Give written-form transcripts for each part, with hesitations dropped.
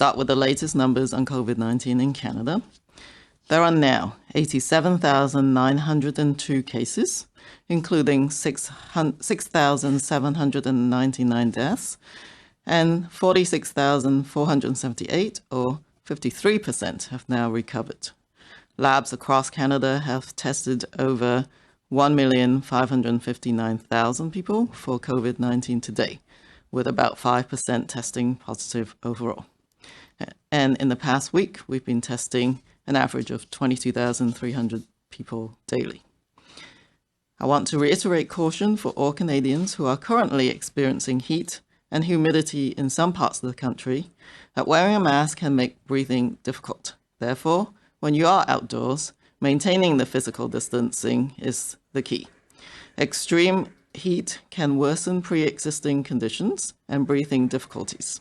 Start with the latest numbers on COVID-19 in Canada. There are now 87,902 cases, including 6,799 deaths, and 46,478, or 53%, have now recovered. Labs across Canada have tested over 1,559,000 people for COVID-19 today, with about 5% testing positive overall. And in the past week, we've been testing an average of 22,300 people daily. I want to reiterate caution for all Canadians who are currently experiencing heat and humidity in some parts of the country that wearing a mask can make breathing difficult. Therefore, when you are outdoors, maintaining the physical distancing is the key. Extreme heat can worsen pre-existing conditions and breathing difficulties.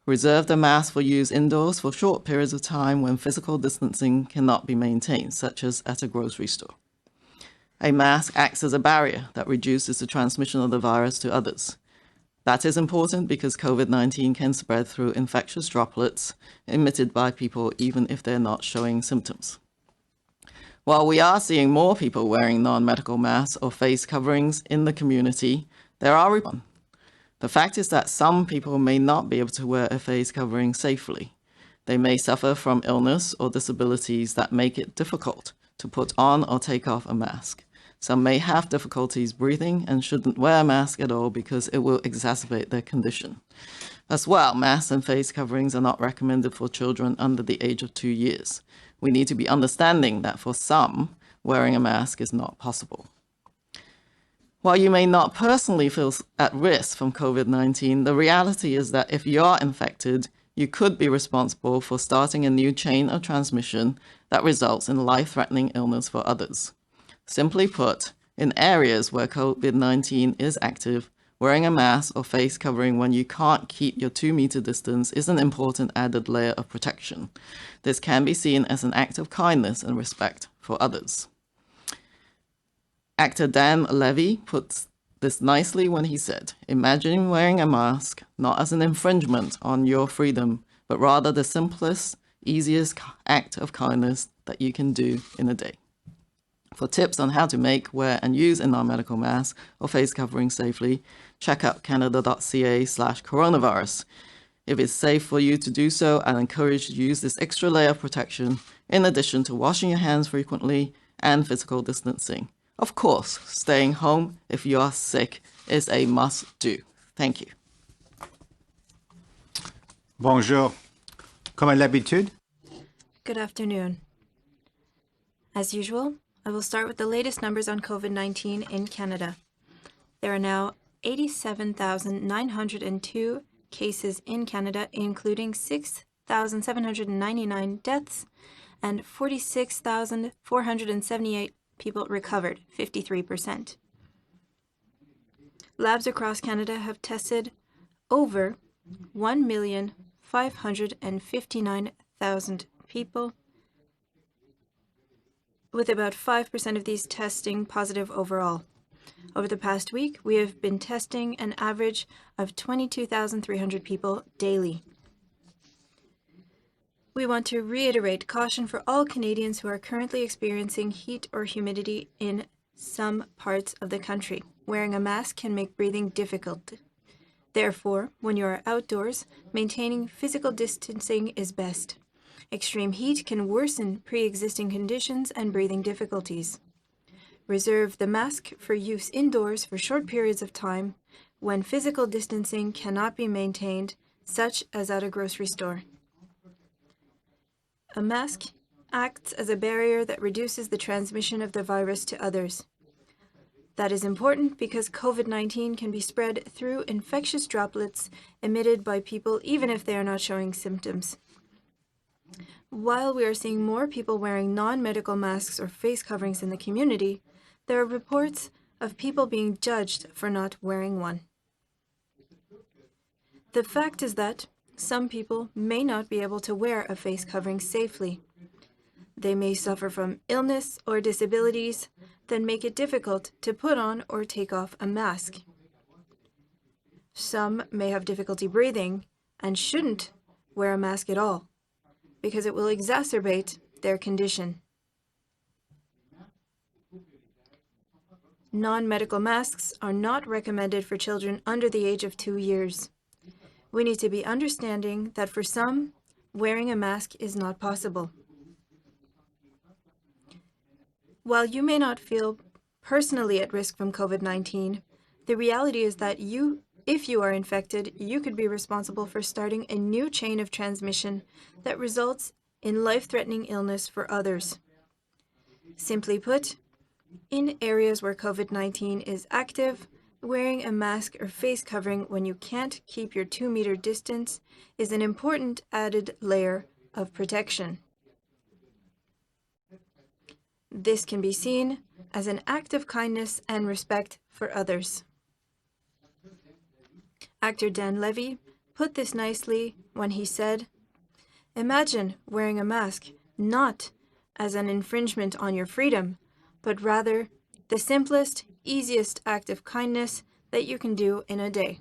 Reserve the mask for use indoors for short periods of time when physical distancing cannot be maintained, such as at a grocery store. A mask acts as a barrier that reduces the transmission of the virus to others. That is important because COVID-19 can spread through infectious droplets emitted by people even if they're not showing symptoms. While we are seeing more people wearing non-medical masks or face coverings in the community, there are the fact is that some people may not be able to wear a face covering safely. They may suffer from illness or disabilities that make it difficult to put on or take off a mask. Some may have difficulties breathing and shouldn't wear a mask at all because it will exacerbate their condition. As well, masks and face coverings are not recommended for children under the age of 2 years. We need to be understanding that for some, wearing a mask is not possible. While you may not personally feel at risk from COVID-19, the reality is that if you are infected, you could be responsible for starting a new chain of transmission that results in life-threatening illness for others. Simply put, in areas where COVID-19 is active, wearing a mask or face covering when you can't keep your 2-meter distance is an important added layer of protection. This can be seen as an act of kindness and respect for others. Actor Dan Levy puts this nicely when he said, "Imagine wearing a mask not as an infringement on your freedom, but rather the simplest, easiest act of kindness that you can do in a day." For tips on how to make, wear, and use a non-medical mask or face covering safely, check out canada.ca/coronavirus. If it's safe for you to do so, I encourage you to use this extra layer of protection in addition to washing your hands frequently and physical distancing. Of course, staying home if you are sick is a must-do. Thank you. Bonjour. Comme à l'habitude. Good afternoon. As usual, I will start with the latest numbers on COVID-19 in Canada. There are now 87,902 cases in Canada, including 6,799 deaths and 46,478 people recovered, 53%. Labs across Canada have tested over 1,559,000 people, with about 5% of these testing positive overall. Over the past week, we have been testing an average of 22,300 people daily. We want to reiterate caution for all Canadians who are currently experiencing heat or humidity in some parts of the country. Wearing a mask can make breathing difficult. Therefore, when you are outdoors, maintaining physical distancing is best. Extreme heat can worsen pre-existing conditions and breathing difficulties. Reserve the mask for use indoors for short periods of time when physical distancing cannot be maintained, such as at a grocery store. A mask acts as a barrier that reduces the transmission of the virus to others. That is important because COVID-19 can be spread through infectious droplets emitted by people even if they are not showing symptoms. While we are seeing more people wearing non-medical masks or face coverings in the community, there are reports of people being judged for not wearing one. The fact is that some people may not be able to wear a face covering safely. They may suffer from illness or disabilities that make it difficult to put on or take off a mask. Some may have difficulty breathing and shouldn't wear a mask at all, because it will exacerbate their condition. Non-medical masks are not recommended for children under the age of 2 years. We need to be understanding that for some, wearing a mask is not possible. While you may not feel personally at risk from COVID-19, the reality is that if you are infected, you could be responsible for starting a new chain of transmission that results in life-threatening illness for others. Simply put, in areas where COVID-19 is active, wearing a mask or face covering when you can't keep your 2-meter distance is an important added layer of protection. This can be seen as an act of kindness and respect for others. Actor Dan Levy put this nicely when he said, "Imagine wearing a mask not as an infringement on your freedom, but rather the simplest, easiest act of kindness that you can do in a day."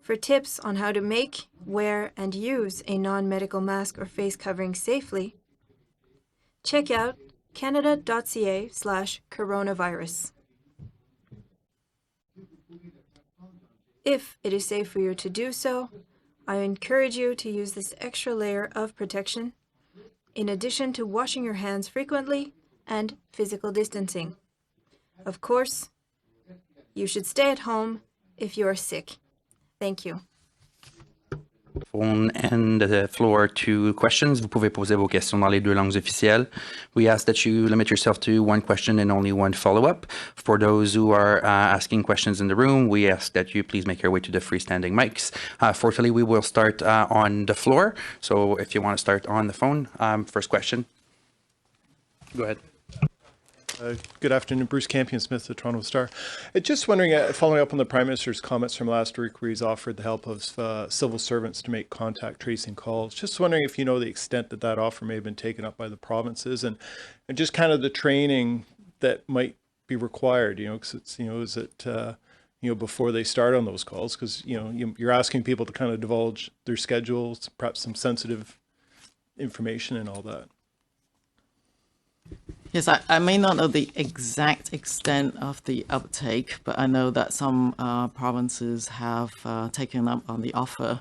For tips on how to make, wear, and use a non-medical mask or face covering safely, check out canada.ca/coronavirus. If it is safe for you to do so, I encourage you to use this extra layer of protection, in addition to washing your hands frequently and physical distancing. Of course, you should stay at home if you are sick. Thank you. Phone and the floor to questions. Vous pouvez poser vos questions dans les deux langues officielles. We ask that you limit yourself to one question and only one follow-up. For those who are asking questions in the room, we ask that you please make your way to the freestanding mics. Fortunately, we will start on the floor. So if you want to start on the phone, first question. Go ahead. Good afternoon, Bruce Campion-Smith, the Toronto Star. Just wondering, following up on the Prime Minister's comments from last week where he's offered the help of civil servants to make contact tracing calls, just wondering if you know the extent that that offer may have been taken up by the provinces and just kind of the training that might be required, because it's, is it, before they start on those calls, because, you're asking people to kind of divulge their schedules, perhaps some sensitive information and all that. Yes, I may not know the exact extent of the uptake, but I know that some provinces have taken up on the offer.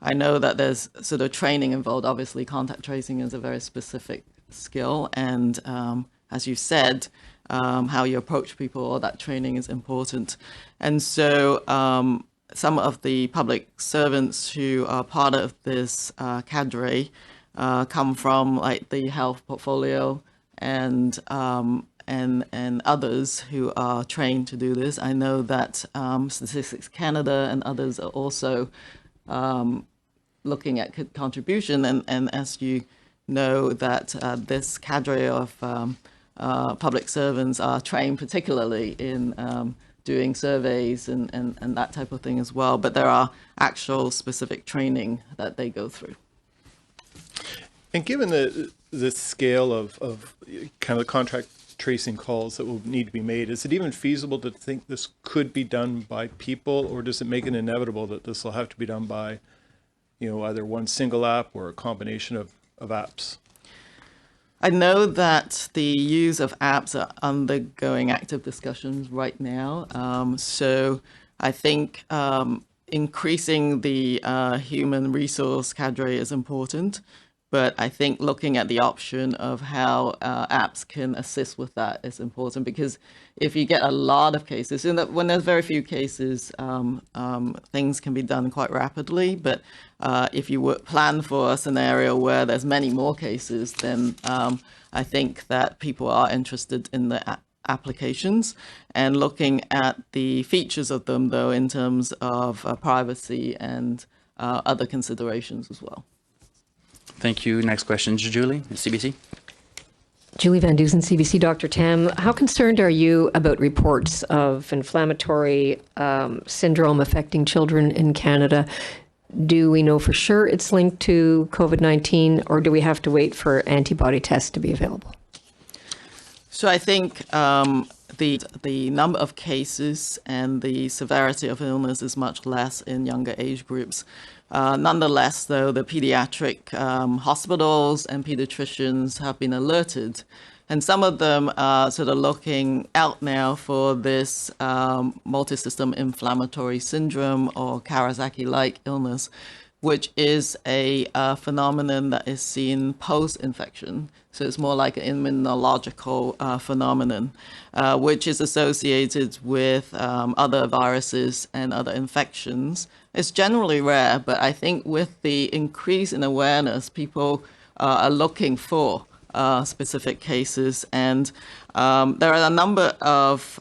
I know that there's sort of training involved. Obviously, contact tracing is a very specific skill. And as you said, how you approach people, all that training is important. And so some of the public servants who are part of this cadre come from like the health portfolio, and others who are trained to do this. I know that Statistics Canada and others are also looking at contribution, and as you know, that this cadre of public servants are trained particularly in doing surveys and that type of thing as well. But there are actual specific training that they go through. And given the scale of kind of the contract tracing calls that will need to be made, is it even feasible to think this could be done by people, or does it make it inevitable that this will have to be done by, either one single app or a combination of apps? I know that the use of apps are undergoing active discussions right now. So I think increasing the human resource cadre is important. But I think looking at the option of how apps can assist with that is important, because if you get a lot of cases, and when there's very few cases, things can be done quite rapidly. But if you plan for a scenario where there's many more cases, then I think that people are interested in the applications and looking at the features of them, though, in terms of privacy and other considerations as well. Thank you. Next question, Julie, CBC. Julie Van Dusen, CBC. Dr. Tam, how concerned are you about reports of inflammatory syndrome affecting children in Canada? Do we know for sure it's linked to COVID-19, or do we have to wait for antibody tests to be available? So I think the number of cases and the severity of illness is much less in younger age groups. Nonetheless, though, the pediatric hospitals and pediatricians have been alerted. And some of them are sort of looking out now for this multisystem inflammatory syndrome or Kawasaki-like illness, which is a phenomenon that is seen post-infection. So it's more like an immunological phenomenon, which is associated with other viruses and other infections. It's generally rare, but I think with the increase in awareness, people are looking for specific cases. And there are a number of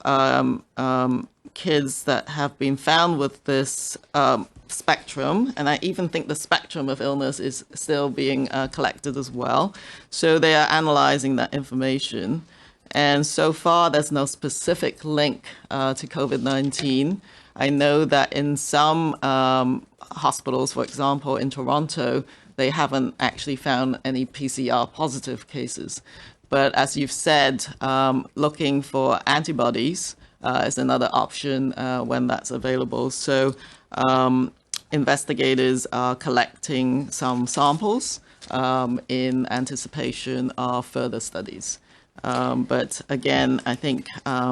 kids that have been found with this spectrum, and I even think the spectrum of illness is still being collected as well. So they are analyzing that information. And so far, there's no specific link to COVID-19. I know that in some hospitals, for example, in Toronto, they haven't actually found any PCR positive cases. But as you've said, looking for antibodies is another option when that's available. So investigators are collecting some samples in anticipation of further studies. But again, I think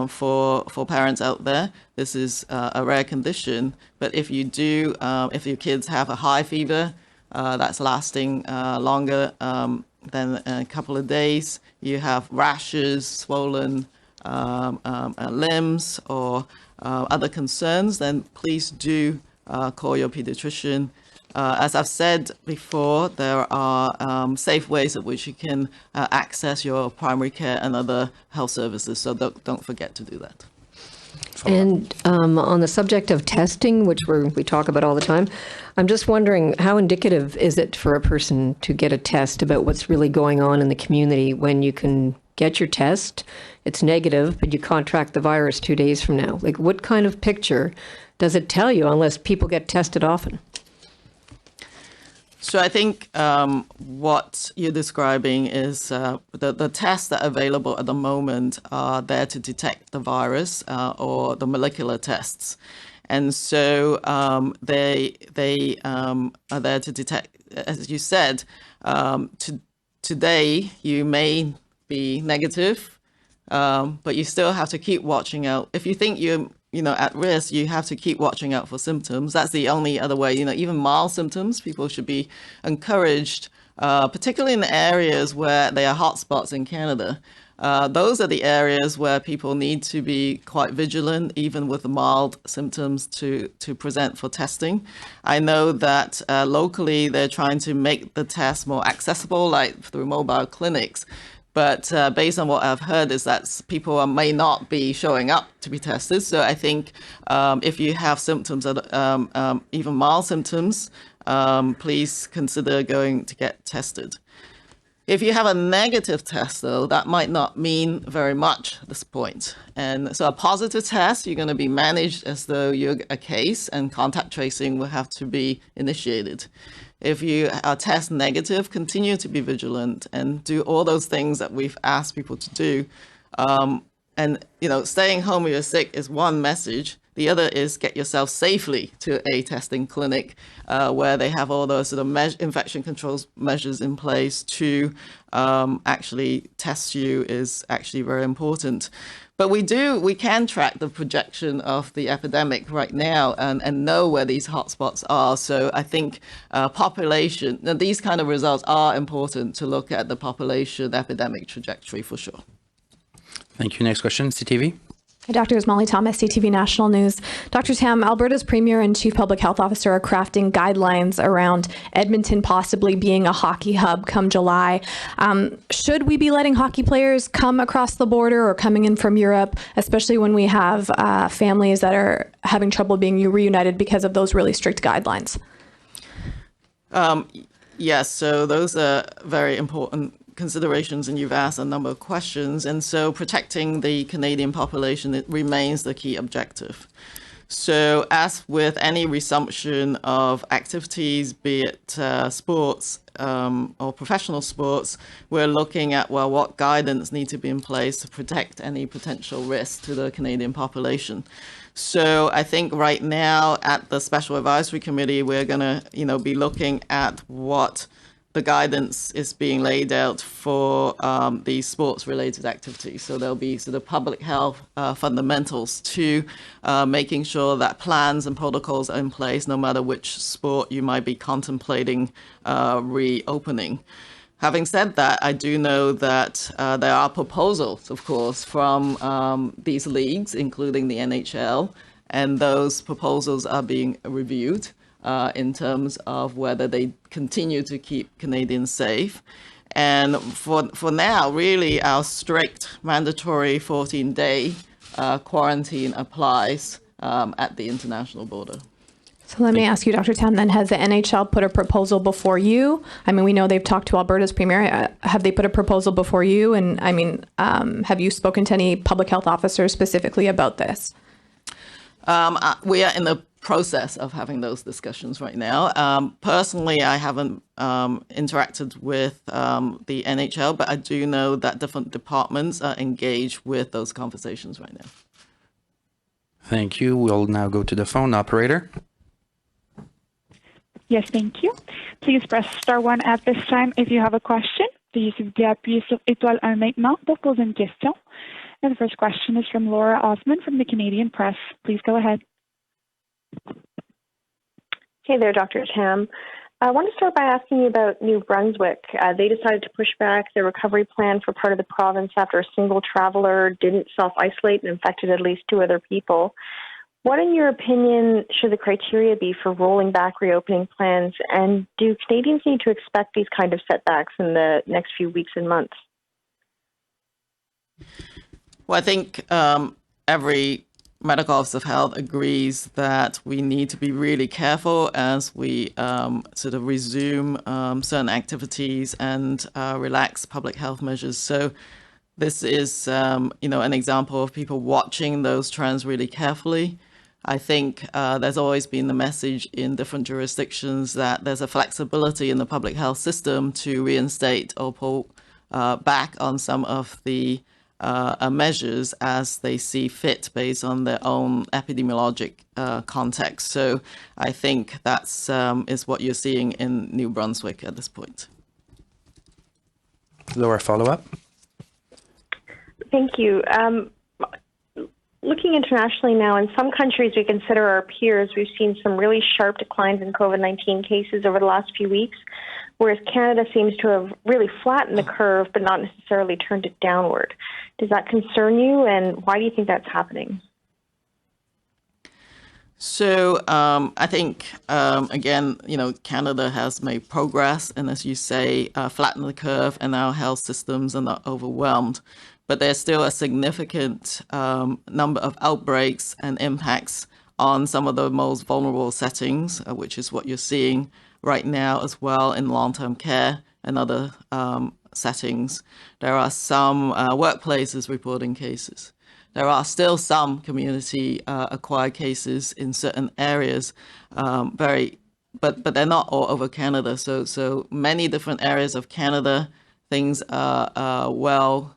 for parents out there, this is a rare condition. But if you do, if your kids have a high fever that's lasting longer than a couple of days, you have rashes, swollen limbs, or other concerns, then please do call your pediatrician. As I've said before, there are safe ways at which you can access your primary care and other health services, so don't forget to do that. And on the subject of testing, which we talk about all the time, I'm just wondering, how indicative is it for a person to get a test about what's really going on in the community when you can get your test, it's negative, but you contract the virus 2 days from now? Like, what kind of picture does it tell you unless people get tested often? So I think what you're describing is the tests that are available at the moment are there to detect the virus or the molecular tests. And so they are there to detect, as you said, today you may be negative, but you still have to keep watching out. If you think you're at risk, you have to keep watching out for symptoms. That's the only other way. Even mild symptoms, people should be encouraged, particularly in the areas where there are hotspots in Canada. Those are the areas where people need to be quite vigilant, even with mild symptoms, to present for testing. I know that locally they're trying to make the test more accessible, like through mobile clinics. But based on what I've heard is that people may not be showing up to be tested. So I think if you have symptoms, even mild symptoms, please consider going to get tested. If you have a negative test, though, that might not mean very much at this point. And so a positive test, you're going to be managed as though you're a case, and contact tracing will have to be initiated. If you are test negative, continue to be vigilant and do all those things that we've asked people to do. And staying home when you're sick is one message. The other is get yourself safely to a testing clinic where they have all those sort of infection control measures in place to actually test you is actually very important. But we can track the projection of the epidemic right now and know where these hotspots are. So I think these kind of results are important to look at the population epidemic trajectory for sure. Thank you. Next question, CTV. Hi, Dr. Molly Thomas, CTV National News. Dr. Tam, Alberta's Premier and Chief Public Health Officer are crafting guidelines around Edmonton possibly being a hockey hub come July. Should we be letting hockey players come across the border or coming in from Europe, especially when we have families that are having trouble being reunited because of those really strict guidelines? Yes, so those are very important considerations, and you've asked a number of questions. And so protecting the Canadian population, it remains the key objective. So as with any resumption of activities, be it sports or professional sports, we're looking at, what guidance needs to be in place to protect any potential risk to the Canadian population. So I think right now at the Special Advisory Committee, we're going to, be looking at what the guidance is being laid out for the sports-related activities. So there'll be sort of public health fundamentals to making sure that plans and protocols are in place, no matter which sport you might be contemplating reopening. Having said that, I do know that there are proposals, of course, from these leagues, including the NHL, and those proposals are being reviewed in terms of whether they continue to keep Canadians safe. And for now, really, our strict mandatory 14-day quarantine applies at the international border. So let me ask you, Dr. Tam, then has the NHL put a proposal before you? I mean, we know they've talked to Alberta's premier. Have they put a proposal before you? And I mean, have you spoken to any public health officers specifically about this? We are in the process of having those discussions right now. Personally, I haven't interacted with the NHL, but I do know that different departments are engaged with those conversations right now. Thank you. We'll now go to the phone operator. Yes, thank you. Please press star 1 at this time if you have a question. Please appuyez sur étoile 1 maintenant pour poser une question. And the first question is from Laura Osman from the Canadian Press. Please go ahead. Hey there, Dr. Tam. I want to start by asking you about New Brunswick. They decided to push back their recovery plan for part of the province after a single traveler didn't self-isolate and infected at least 2 other people. What, in your opinion, should the criteria be for rolling back reopening plans? And do Canadians need to expect these kind of setbacks in the next few weeks and months? Well, I think every medical officer of health agrees that we need to be really careful as we sort of resume certain activities and relax public health measures. So this is, an example of people watching those trends really carefully. I think there's always been the message in different jurisdictions that there's a flexibility in the public health system to reinstate or pull back on some of the measures as they see fit based on their own epidemiologic context. So I think that's is what you're seeing in New Brunswick at this point. Laura, follow-up? Thank you. Looking internationally now, in some countries we consider our peers, we've seen some really sharp declines in COVID-19 cases over the last few weeks, whereas Canada seems to have really flattened the curve but not necessarily turned it downward. Does that concern you, and why do you think that's happening? So I think, again, Canada has made progress and, as you say, flattened the curve, and our health systems are not overwhelmed. But there's still a significant number of outbreaks and impacts on some of the most vulnerable settings, which is what you're seeing right now as well in long-term care and other settings. There are some workplaces reporting cases. There are still some community acquired cases in certain areas, but they're not all over Canada. So many different areas of Canada, things are well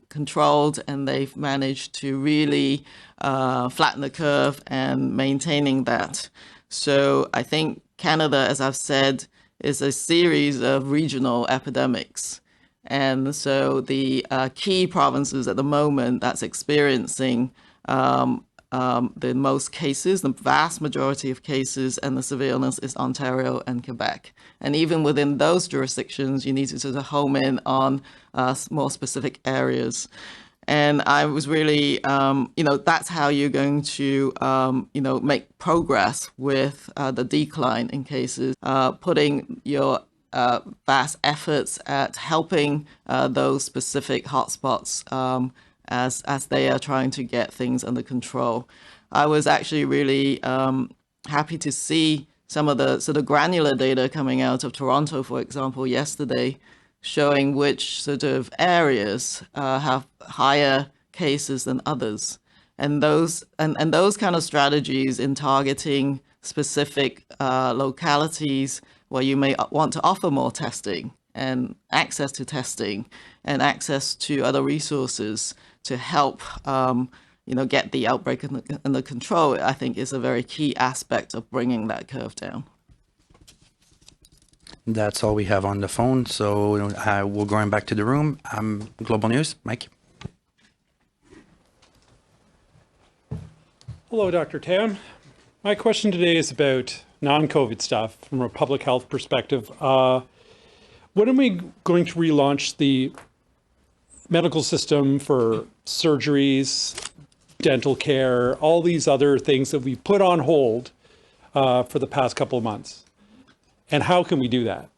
controlled, and they've managed to really flatten the curve and maintaining that. So I think Canada, as I've said, is a series of regional epidemics. And so the key provinces at the moment that's experiencing the most cases, the vast majority of cases and the severe illness is Ontario and Quebec. And even within those jurisdictions, you need to sort of home in on more specific areas. And I was really, that's how you're going to, make progress with the decline in cases, putting your vast efforts at helping those specific hotspots as they are trying to get things under control. I was actually really happy to see some of the sort of granular data coming out of Toronto, for example, yesterday, showing which sort of areas have higher cases than others. And those kind of strategies in targeting specific localities where you may want to offer more testing and access to testing and access to other resources to help get the outbreak under control, I think is a very key aspect of bringing that curve down. That's all we have on the phone. So we're going back to the room. Global News, Mike. Hello, Dr. Tam. My question today is about non-COVID stuff from a public health perspective. When are we going to relaunch the medical system for surgeries, dental care, all these other things that we put on hold for the past couple of months? And how can we do that?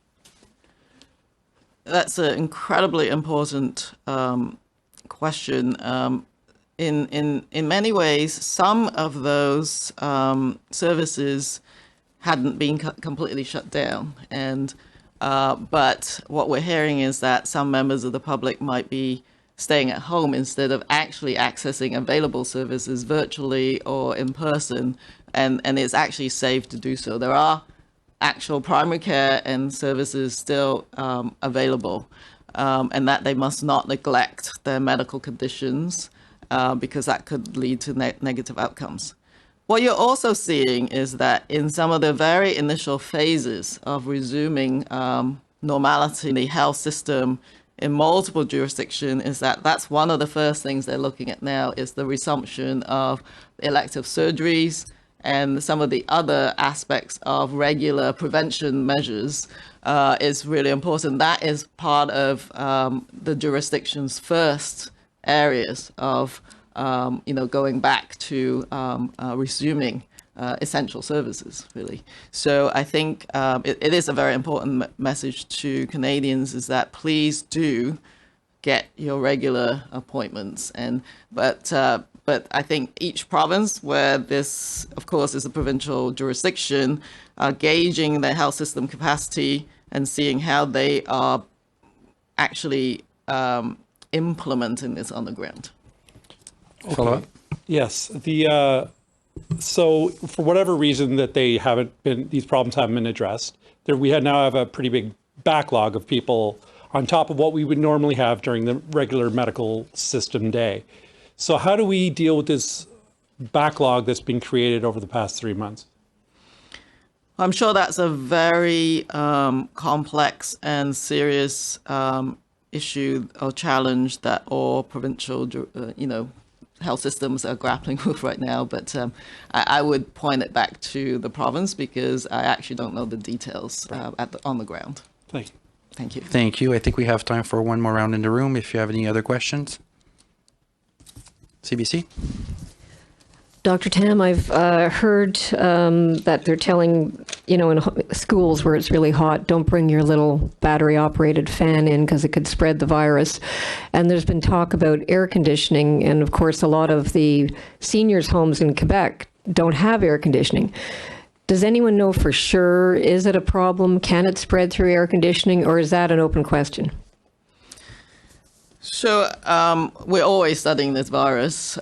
That's an incredibly important question. In many ways, some of those services hadn't been completely shut down, but what we're hearing is that some members of the public might be staying at home instead of actually accessing available services virtually or in person, and it's actually safe to do so. There are actual primary care and services still available, and that they must not neglect their medical conditions because that could lead to negative outcomes. What you're also seeing is that in some of the very initial phases of resuming normality in the health system in multiple jurisdictions, is that that's one of the first things they're looking at now is the resumption of elective surgeries and some of the other aspects of regular prevention measures is really important. That is part of the jurisdiction's first areas of going back to resuming essential services, really. So I think it is a very important message to Canadians is that please do get your regular appointments. But I think each province, where this, of course, is a provincial jurisdiction, gauging their health system capacity and seeing how they are actually implementing this on the ground. Okay. Follow up? Yes. So for whatever reason that these problems haven't been addressed, we now have a pretty big backlog of people on top of what we would normally have during the regular medical system day. So how do we deal with this backlog that's been created over the past 3 months? I'm sure that's a very complex and serious issue or challenge that all provincial, health systems are grappling with right now. But I would point it back to the province because I actually don't know the details on the ground. Thank you. Thank you. Thank you. I think we have time for one more round in the room if you have any other questions. CBC? Dr. Tam, I've heard that they're telling, in schools where it's really hot, don't bring your little battery-operated fan in because it could spread the virus. And there's been talk about air conditioning. And of course, a lot of the seniors' homes in Quebec don't have air conditioning. Does anyone know for sure, is it a problem? Can it spread through air conditioning, or is that an open question? So we're always studying this virus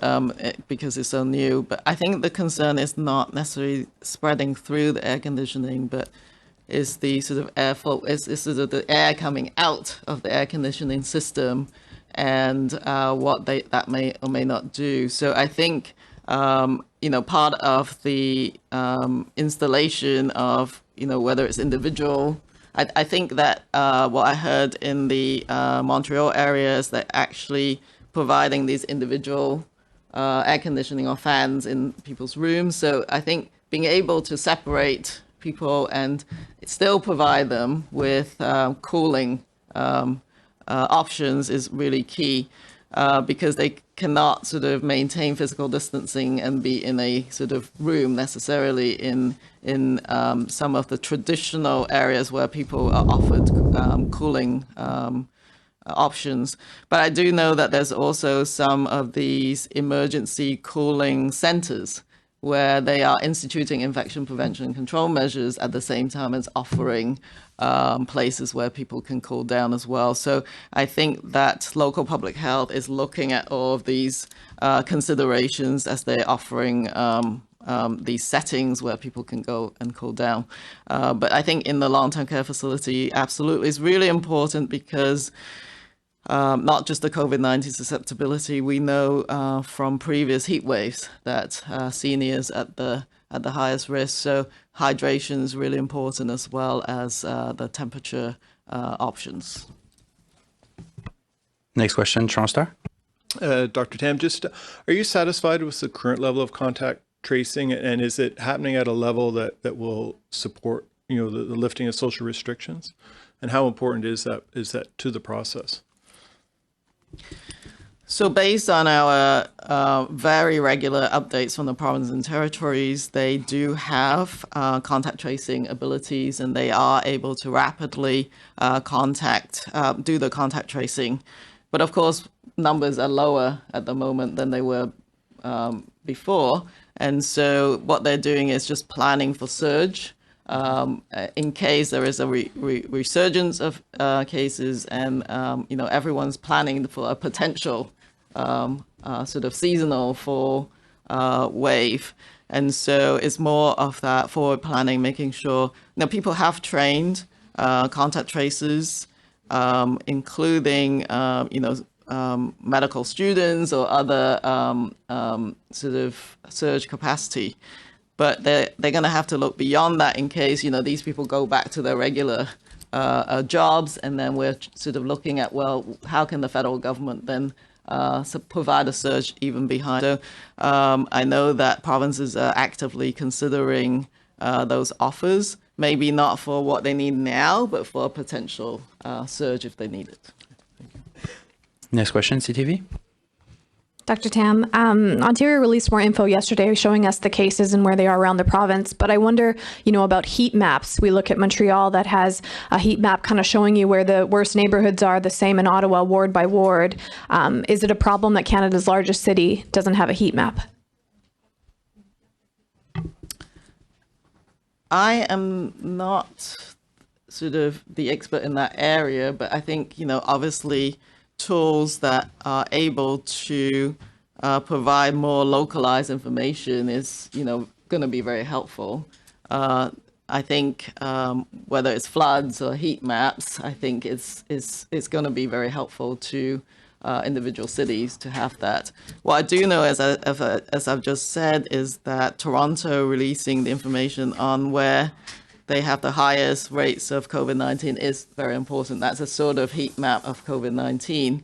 because it's so new, but I think the concern is not necessarily spreading through the air conditioning, but is the sort of airflow, is sort of the air coming out of the air conditioning system and what that may or may not do. So I think, part of the installation of, whether it's individual, I think that what I heard in the Montreal area is that actually providing these individual air conditioning or fans in people's rooms. So I think being able to separate people and still provide them with cooling options is really key because they cannot sort of maintain physical distancing and be in a sort of room necessarily in some of the traditional areas where people are offered cooling options. But I do know that there's also some of these emergency cooling centers where they are instituting infection prevention and control measures at the same time as offering places where people can cool down as well. So I think that local public health is looking at all of these considerations as they're offering these settings where people can go and cool down. But I think in the long-term care facility, absolutely, is really important because not just the COVID-19 susceptibility. We know from previous heat waves that seniors at the highest risk. So hydration is really important, as well as the temperature options. Next question, Toronto Star. Dr. Tam, just are you satisfied with the current level of contact tracing, and is it happening at a level that will support the lifting of social restrictions? And how important is that to the process? So based on our very regular updates from the provinces and territories, they do have contact tracing abilities, and they are able to rapidly do the contact tracing. But of course, numbers are lower at the moment than they were before. And so what they're doing is just planning for surge in case there is a resurgence of cases, and everyone's planning for a potential sort of seasonal fall wave. And so it's more of that forward planning, making sure people have trained contact tracers, including medical students or other sort of surge capacity. But they're going to have to look beyond that in case, these people go back to their regular jobs. And then we're sort of looking at, well, how can the federal government then provide a surge even behind? So I know that provinces are actively considering those offers, maybe not for what they need now, but for a potential surge if they need it. Next question, CTV. Dr. Tam, Ontario released more info yesterday showing us the cases and where they are around the province. But I wonder, about heat maps. We look at Montreal that has a heat map kind of showing you where the worst neighborhoods are, the same in Ottawa, ward by ward. Is it a problem that Canada's largest city doesn't have a heat map? I am not sort of the expert in that area, but I think, obviously tools that are able to provide more localized information is, going to be very helpful. I think whether it's floods or heat maps, I think it's going to be very helpful to individual cities to have that. What I do know, as I've just said, is that Toronto releasing the information on where they have the highest rates of COVID-19 is very important. That's a sort of heat map of COVID-19.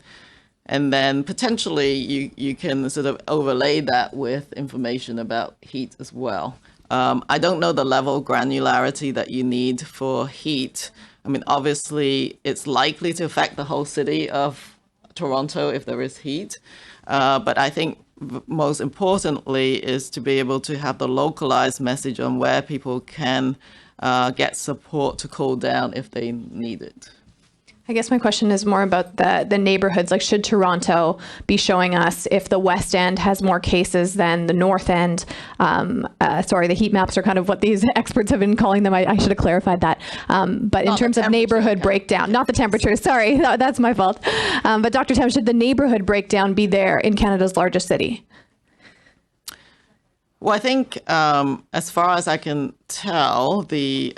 And then potentially you can sort of overlay that with information about heat as well. I don't know the level of granularity that you need for heat. I mean, obviously, it's likely to affect the whole city of Toronto if there is heat. But I think most importantly is to be able to have the localized message on where people can get support to cool down if they need it. I guess my question is more about the neighborhoods. Like, should Toronto be showing us if the West End has more cases than the North End? The heat maps are kind of what these experts have been calling them. I should have clarified that. But in terms of neighborhood breakdown, not the temperature, sorry, that's my fault. But Dr. Tam, should the neighborhood breakdown be there in Canada's largest city? Well, I think as far as I can tell, the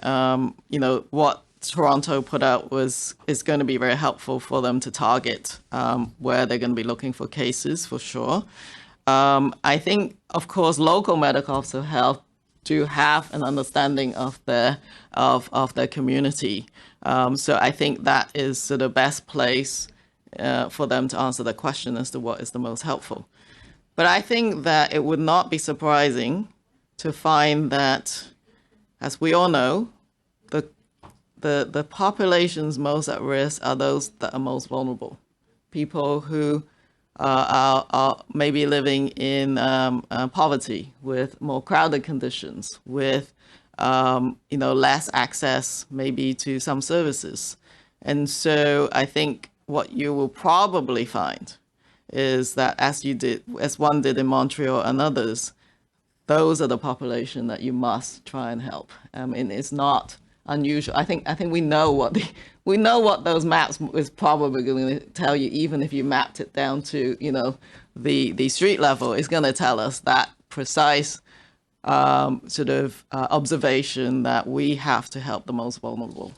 what Toronto put out is going to be very helpful for them to target where they're going to be looking for cases for sure. I think, of course, local medical officer health do have an understanding of their community. So I think that is the best place for them to answer the question as to what is the most helpful. But I think that it would not be surprising to find that, as we all know, the populations most at risk are those that are most vulnerable. People who are maybe living in poverty, with more crowded conditions, with less access maybe to some services. And so I think what you will probably find is that as one did in Montreal and others, those are the population that you must try and help. And it's not unusual. I think we know what those maps is probably going to tell you. Even if you mapped it down to the street level, it's going to tell us that precise observation that we have to help the most vulnerable.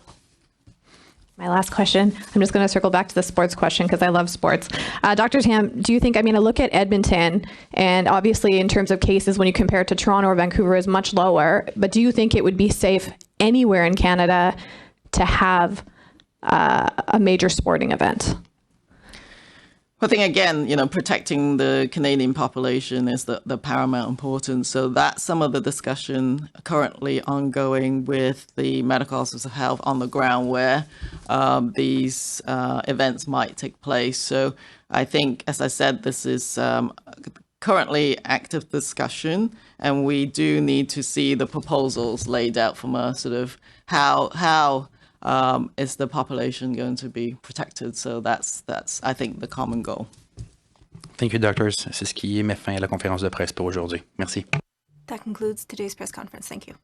My last question, I'm just going to circle back to the sports question because I love sports. Dr. Tam, do you think, I look at Edmonton, and obviously in terms of cases, when you compare it to Toronto or Vancouver, is much lower, but do you think it would be safe anywhere in Canada to have a major sporting event? I think, again, protecting the Canadian population is the paramount importance. So that's some of the discussion currently ongoing with the medical officers of health on the ground where these events might take place. So I think, as I said, this is currently active discussion, and we do need to see the proposals laid out from a sort of how is the population going to be protected? So that's I think the common goal. Thank you, doctors. C'est ce qui met fin à la conférence de presse pour aujourd'hui. Merci. That concludes today's press conference. Thank you.